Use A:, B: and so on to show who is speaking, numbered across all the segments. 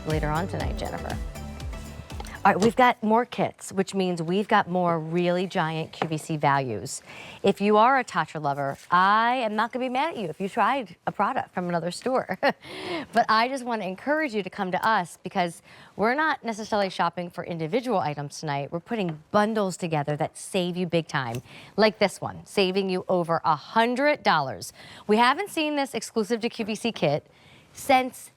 A: up later on tonight, Jennifer. All right, we've got more kits, which means we've got more really giant QVC values. If you are a TATCHA lover, I am not gonna be mad at you if you tried a product from another store. But I just wanna encourage you to come to us because we're not necessarily shopping for individual items tonight. We're putting bundles together that save you big time, like this one, saving you over $100. We haven't seen this exclusive to QVC kit since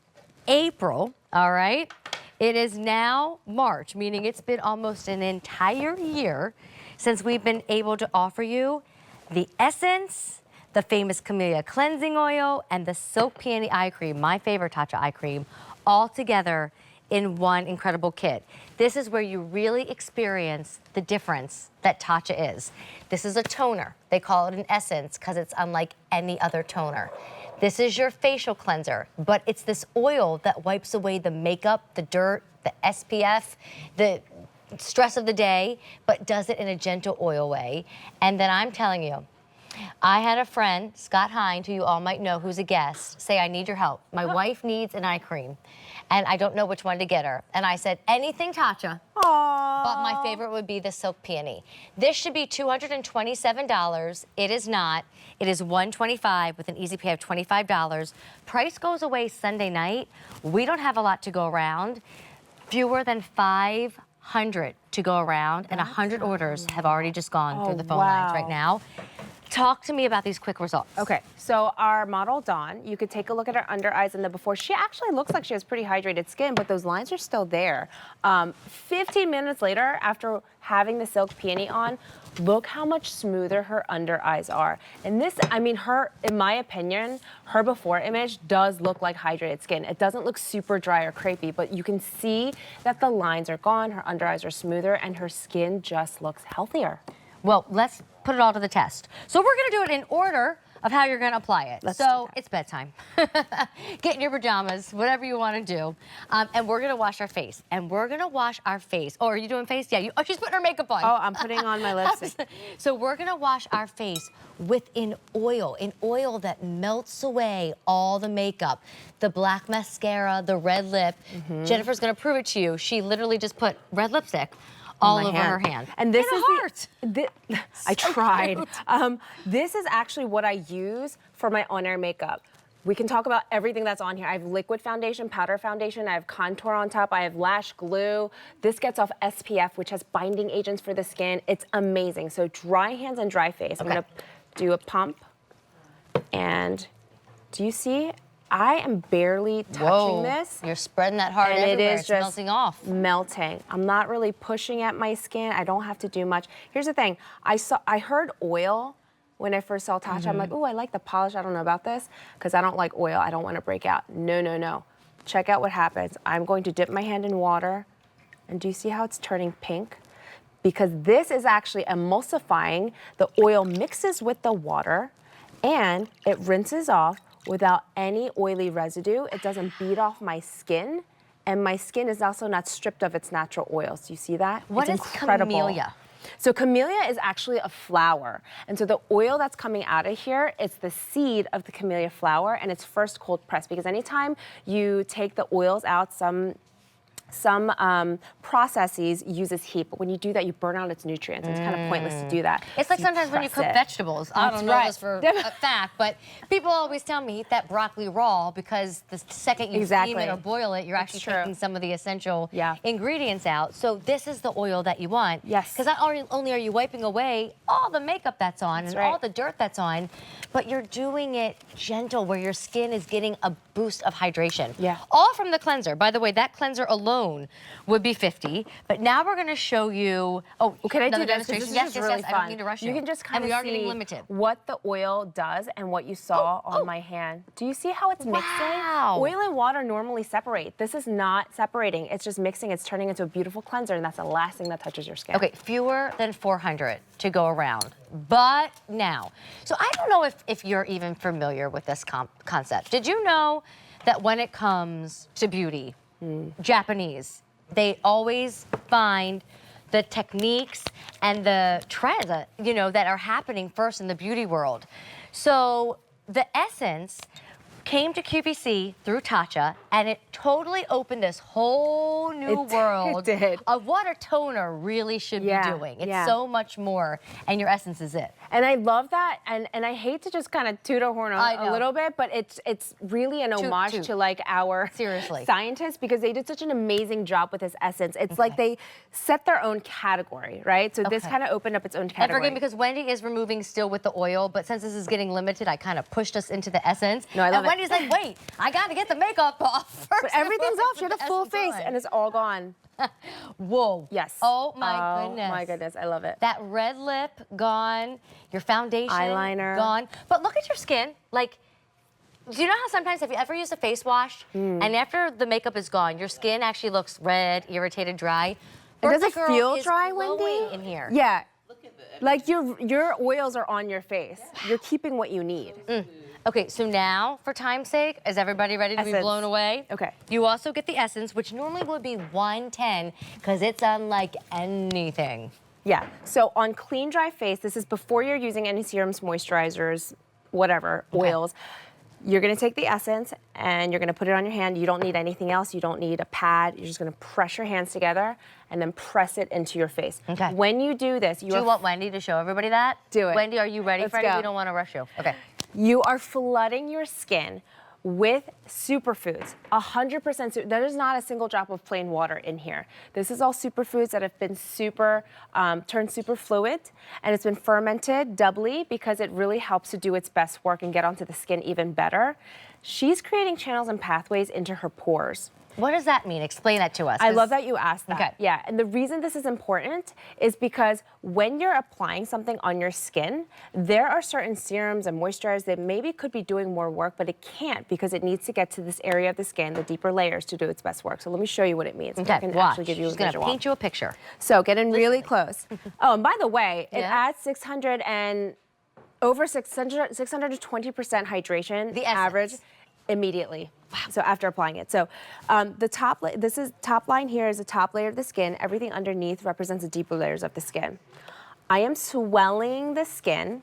A: April, all right? It is now March, meaning it's been almost an entire year since we've been able to offer you the Essence, the famous Camellia Cleansing Oil, and the Silk Peony Eye Cream, my favorite TATCHA eye cream, all together in one incredible kit. This is where you really experience the difference that TATCHA is. This is a toner. They call it an Essence because it's unlike any other toner. This is your facial cleanser, but it's this oil that wipes away the makeup, the dirt, the SPF, the stress of the day, but does it in a gentle oil way. And then I'm telling you, I had a friend, Scott Hind, who you all might know, who's a guest, say, I need your help. My wife needs an eye cream, and I don't know which one to get her. And I said, anything TATCHA. But my favorite would be the Silk Peony. This should be $227. It is not. It is $125 with an easy pay of $25. Price goes away Sunday night. We don't have a lot to go around. Fewer than 500 to go around, and 100 orders have already just gone through the phone lines right now. Talk to me about these quick results.
B: Okay, so our model, Dawn, you could take a look at her under eyes and the before. She actually looks like she has pretty hydrated skin, but those lines are still there. 15 minutes later, after having the Silk Peony on, look how much smoother her under eyes are. And this, I mean, her, in my opinion, her before image does look like hydrated skin. It doesn't look super dry or crepey, but you can see that the lines are gone, her under eyes are smoother, and her skin just looks healthier.
A: Well, let's put it all to the test. So we're gonna do it in order of how you're gonna apply it. So it's bedtime. Get in your pajamas, whatever you wanna do. And we're gonna wash our face. And we're gonna wash our face. Oh, are you doing face? Yeah, oh, she's putting her makeup on.
B: Oh, I'm putting on my lipstick.
A: So we're gonna wash our face with an oil that melts away all the makeup. The black mascara, the red lip. Jennifer's gonna prove it to you. She literally just put red lipstick all over her hand.
B: And this
A: is
B: heart. I tried. This is actually what I use for my on-air makeup. We can talk about everything that's on here. I have liquid foundation, powder foundation, I have contour on top, I have lash glue. This gets off SPF, which has binding agents for the skin. It's amazing. So dry hands and dry face. I'm gonna do a pump. And do you see? I am barely touching this.
A: You're spreading that heart everywhere.
B: It is
A: it's
B: just
A: melting off.
B: Melting. I'm not really pushing at my skin. I don't have to do much. Here's the thing. I heard oil when I first saw TATCHA. I'm like, ooh, I like the polish. I don't know about this because I don't like oil. I don't want to break out. No, no, no. Check out what happens. I'm going to dip my hand in water. And do you see how it's turning pink? Because this is actually emulsifying. The oil mixes with the water and it rinses off without any oily residue. It doesn't beat off my skin, and my skin is also not stripped of its natural oils. Do you see that?
A: What is Camellia?
B: So camellia is actually a flower. And so the oil that's coming out of here, it's the seed of the camellia flower, and it's first cold pressed, because anytime you take the oils out, some processes uses heat, but when you do that, you burn out its nutrients. It's kind of pointless to do that.
A: It's like sometimes when you cook vegetables. I don't know this for a fact, but people always tell me eat that broccoli raw because the second you steam it or boil it, you're actually taking some of the essential ingredients out. So this is the oil that you want.
B: Yes.
A: Because not only are you wiping away all the makeup that's on and all the dirt that's on, but you're doing it gentle where your skin is getting a boost of hydration.
B: Yeah.
A: All from the cleanser. By the way, that cleanser alone would be $50, but now we're going to show you. Oh,
B: can I do this?
A: Demonstration?
B: This is really fun.
A: I don't mean to rush you.
B: You can just kind of see
A: limited.
B: what the oil does and what you saw on my hand. Do you see how it's mixing? Oil and water normally separate. This is not separating. It's just mixing. It's turning into a beautiful cleanser, and that's the last thing that touches your skin.
A: Okay, fewer than 400 to go around. But now, so I don't know if you're even familiar with this concept. Did you know that when it comes to beauty, Japanese, they always find the techniques and the trends, that are happening first in the beauty world. So the Essence came to QVC through TATCHA, and it totally opened this whole new world
B: It did.
A: of what a toner really should be doing. It's so much more, and your essence is it.
B: And I love that, and I hate to just kind of toot our horn a little bit, but it's really an homage to like our scientists, because they did such an amazing job with this essence. It's like they set their own category, right? So this kind of opened up its own category.
A: And forgive me, because Wendy is removing still with the oil, but since this is getting limited, I kind of pushed us into the essence.
B: No, I love
A: and Wendy's like, wait, I got to get the makeup off first.
B: But everything's off. She had a full face, and it's all gone.
A: Whoa.
B: Yes.
A: Oh my goodness.
B: Oh my goodness, I love it.
A: That red lip gone, your foundation
B: eyeliner
A: gone. But look at your skin. Like, do you know how sometimes, have you ever used a face wash and after the makeup is gone, your skin actually looks red, irritated, dry?
B: Does it feel dry, Wendy?
A: In here.
B: Yeah. Like your oils are on your face. You're keeping what you need.
A: Okay, so now, for time's sake, is everybody ready to be blown away?
B: Okay.
A: You also get the essence, which normally would be $110, because it's unlike anything.
B: Yeah, so on clean, dry face, this is before you're using any serums, moisturizers, whatever, oils. You're gonna take the essence and you're gonna put it on your hand. You don't need anything else. You don't need a pad. You're just gonna press your hands together and then press it into your face.
A: Okay.
B: When you do this,
A: Do you want Wendy to show everybody that?
B: Do it.
A: Wendy, are you ready,
B: Let's
A: Freddie?
B: go.
A: We don't want to rush you. Okay.
B: You are flooding your skin with superfoods, 100%. There is not a single drop of plain water in here. This is all superfoods that have been turned super fluid, and it's been fermented doubly because it really helps to do its best work and get onto the skin even better. She's creating channels and pathways into her pores.
A: What does that mean? Explain that to us.
B: I love that you asked that.
A: Okay.
B: Yeah, and the reason this is important is because when you're applying something on your skin, there are certain serums and moisturizers that maybe could be doing more work, but it can't because it needs to get to this area of the skin, the deeper layers, to do its best work. So let me show you what it means.
A: Okay,
B: I can
A: watch.
B: actually give you a
A: She's going to
B: visual.
A: paint you a picture.
B: So get in really close. Oh, and by the way, it
A: Yeah.
B: adds 600 and over 600 to 20% hydration.
A: The
B: average
A: essence.
B: Immediately. Wow. So after applying it. So the top line here is the top layer of the skin. Everything underneath represents the deeper layers of the skin. I am swelling the skin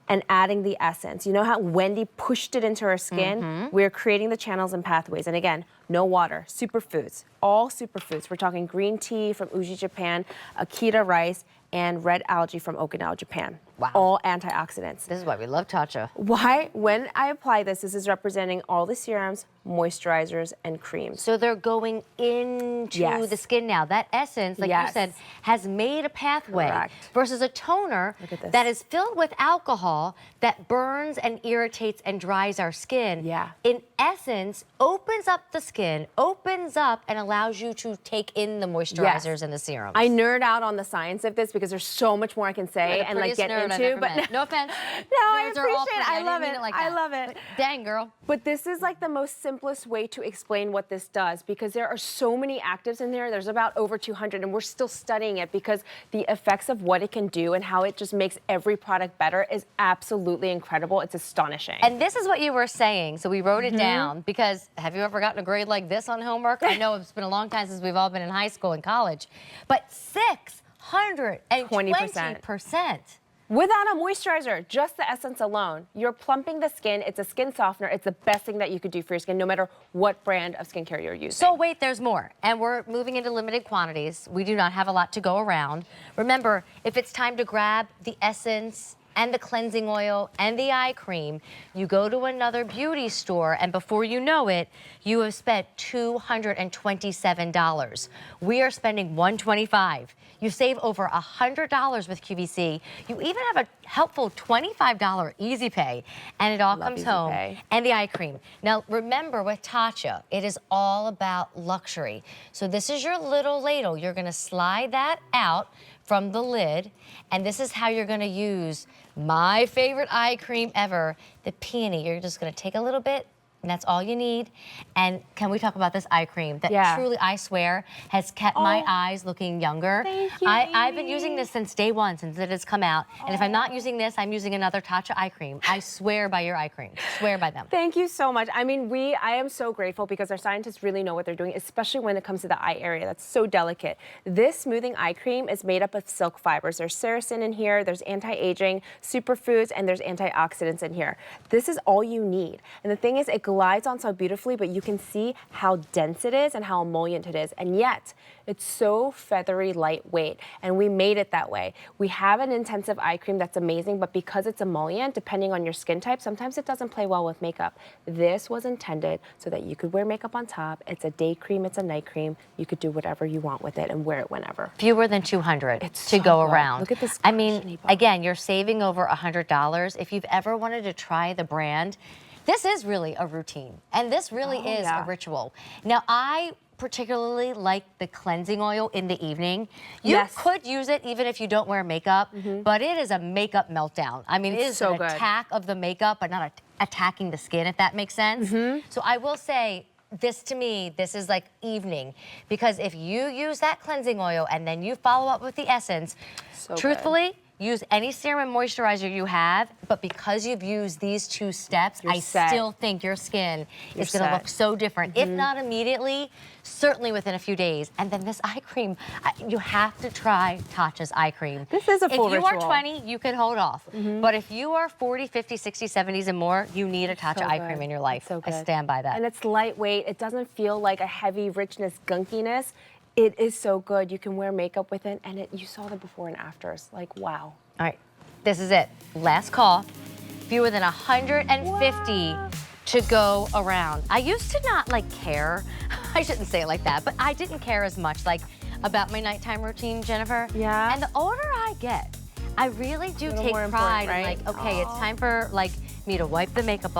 B: and adding the essence. You know how Wendy pushed it into her skin? We're creating the channels and pathways. And again, no water, superfoods, all superfoods. We're talking green tea from Uji, Japan, akita rice, and red algae from Okinawan, Japan.
A: Wow.
B: All antioxidants.
A: This is why we love TATCHA.
B: Why? When I apply this is representing all the serums, moisturizers, and creams.
A: So they're going into the skin now. That essence, like you said, has made a pathway.
B: Correct.
A: Versus a toner
B: that
A: is filled with alcohol that burns and irritates and dries our skin.
B: Yeah.
A: In essence, opens up the skin, opens up and allows you to take in the moisturizers and the serums.
B: I nerd out on the science of this because there's so much more I can say and like get into, but
A: no offense.
B: No, I
A: Nerds are all
B: appreciate it.
A: pretty.
B: I love
A: didn't
B: it.
A: mean like
B: I
A: that.
B: love it.
A: But dang, girl.
B: But this is like the most simplest way to explain what this does because there are so many actives in there. There's about over 200 and we're still studying it because the effects of what it can do and how it just makes every product better is absolutely incredible. It's astonishing.
A: And this is what you were saying, so we wrote it down because have you ever gotten a grade like this on homework? I know it's been a long time since we've all been in high school and college, but 620%.
B: Without a moisturizer, just the essence alone, you're plumping the skin. It's a skin softener. It's the best thing that you could do for your skin, no matter what brand of skincare you're using.
A: So wait, there's more. And we're moving into limited quantities. We do not have a lot to go around. Remember, if it's time to grab the essence and the cleansing oil and the eye cream, you go to another beauty store and before you know it, you have spent $227. We are spending $125. You save over $100 with QVC. You even have a helpful $25 Easy Pay, and it all comes home. And the eye cream. Now, remember with TATCHA, it is all about luxury. So this is your little ladle. You're gonna slide that out from the lid, and this is how you're gonna use my favorite eye cream ever, the peony. You're just gonna take a little bit And that's all you need. And can we talk about this eye cream that
B: Yeah.
A: truly, I swear, has kept my eyes looking younger.
B: Thank you,
A: I've been
B: Amy.
A: using this since day one, since it has come out. And if I'm not using this, I'm using another TATCHA eye cream. I swear by your eye cream. Swear by them.
B: Thank you so much. I mean, I am so grateful because our scientists really know what they're doing, especially when it comes to the eye area. That's so delicate. This smoothing eye cream is made up of silk fibers. There's sericin in here, there's anti-aging, superfoods, and there's antioxidants in here. This is all you need. And the thing is, it glides on so beautifully, but you can see how dense it is and how emollient it is. And yet, it's so feathery lightweight, and we made it that way. We have an intensive eye cream that's amazing, but because it's emollient, depending on your skin type, sometimes it doesn't play well with makeup. This was intended so that you could wear makeup on top. It's a day cream, it's a night cream. You could do whatever you want with it and wear it whenever.
A: Fewer than 200
B: It's
A: to
B: so
A: go
B: good.
A: around.
B: Look at this
A: I mean,
B: cushiony bottle.
A: again, you're saving over $100. If you've ever wanted to try the brand, this is really a routine, and this really is
B: yeah.
A: a ritual. Now, I particularly like the cleansing oil in the evening. You
B: Yes.
A: could use it even if you don't wear makeup, but it is a makeup meltdown. I mean, it
B: It's
A: is
B: so
A: an
B: good.
A: attack of the makeup, but not attacking the skin, if that makes sense. So I will say, this to me, this is like evening, because if you use that cleansing oil and then you follow up with the essence,
B: So good.
A: truthfully, use any serum and moisturizer you have, but because you've used these 2 steps,
B: You're
A: I
B: set.
A: still think your skin
B: You're
A: is gonna
B: set.
A: look so different. If not immediately, certainly within a few days. And then this eye cream, you have to try TATCHA's eye cream.
B: This is a full
A: If you are
B: ritual.
A: 20, you can hold off. But if you are 40, 50, 60, 70s and more, you need a TATCHA
B: So
A: eye
B: good.
A: cream in your life.
B: So
A: I
B: good.
A: stand by that.
B: And it's lightweight. It doesn't feel like a heavy richness, gunkiness. It is so good. You can wear makeup with it, and you saw the before and afters. Like, wow.
A: All right, this is it. Last call. Fewer than 150 to go around. I used to not like care. I shouldn't say it like that, but I didn't care as much like about my nighttime routine, Jennifer.
B: Yeah.
A: And the older I get, I really do
B: little
A: take
B: more important,
A: pride in
B: right?
A: like, okay, it's time for like me to wipe the makeup off.